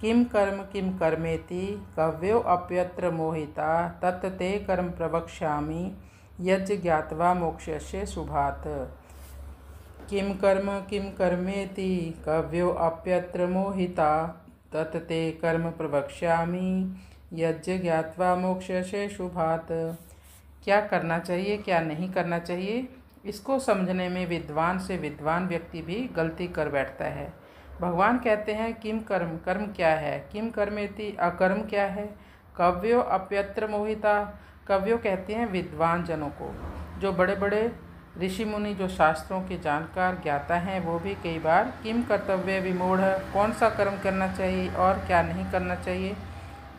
किम कर्मेति कव्यो अप्यत्र मोहिता तत् ते कर्म प्रवक्ष्यामि यज्ञ ज्ञात्वा मोक्षस्य शुभात्। किम कर्मेति कव्यो अप्यत्र मोहिता तत् ते कर्म प्रवक्ष्यामि यज्ञ ज्ञात्वा मोक्षस्य शुभात्। क्या करना चाहिए क्या नहीं करना चाहिए, इसको समझने में विद्वान से विद्वान व्यक्ति भी गलती कर बैठता है। भगवान कहते हैं किम कर्म, कर्म क्या है, किम कर्मेति अकर्म क्या है, कव्यो अप्यत्र मोहिता। कव्यो कहते हैं विद्वान जनों को, जो बड़े बड़े ऋषि मुनि जो शास्त्रों के जानकार ज्ञाता हैं, वो भी कई बार किम कर्तव्य विमूढ़, कौन सा कर्म करना चाहिए और क्या नहीं करना चाहिए।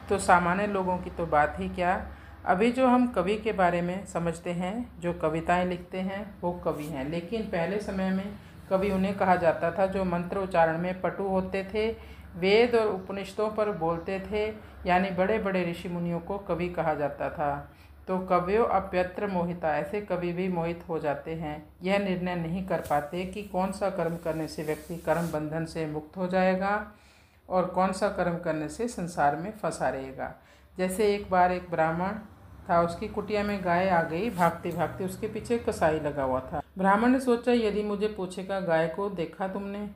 तो सामान्य लोगों की तो बात ही क्या, अभी जो हम कवि के बारे में समझते हैं, जो कविताएं लिखते हैं वो कवि हैं, लेकिन पहले समय में कवि उन्हें कहा जाता था जो मंत्र उच्चारण में पटु होते थे, वेद और उपनिषदों पर बोलते थे, यानी बड़े बड़े ऋषि मुनियों को कवि कहा जाता था। तो कव्यो अप्यत्र मोहिता, ऐसे कवि भी मोहित हो जाते हैं, यह निर्णय नहीं कर पाते कि कौन सा कर्म करने से व्यक्ति कर्म बंधन से मुक्त हो जाएगा और कौन सा कर्म करने से संसार में फंसा रहेगा। जैसे एक बार एक ब्राह्मण था, उसकी कुटिया में गाय आ गई, भागते भागते उसके पीछे कसाई लगा हुआ था। ब्राह्मण ने सोचा यदि मुझे पूछेगा गाय को देखा तुमने,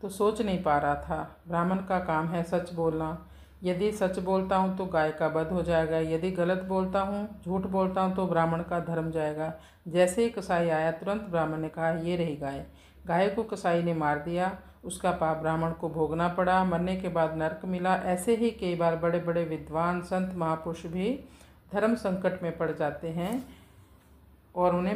तो सोच नहीं पा रहा था। ब्राह्मण का काम है सच बोलना, यदि सच बोलता हूँ तो गाय का वध हो जाएगा, यदि गलत बोलता हूँ, झूठ बोलता हूँ तो ब्राह्मण का धर्म जाएगा। जैसे ही कसाई आया तुरंत ब्राह्मण ने कहा ये रही गाय। गाय को कसाई ने मार दिया, उसका पाप ब्राह्मण को भोगना पड़ा, मरने के बाद नरक मिला। ऐसे ही कई बार बड़े बड़े विद्वान संत महापुरुष भी धर्म संकट में पड़ जाते हैं और उन्हें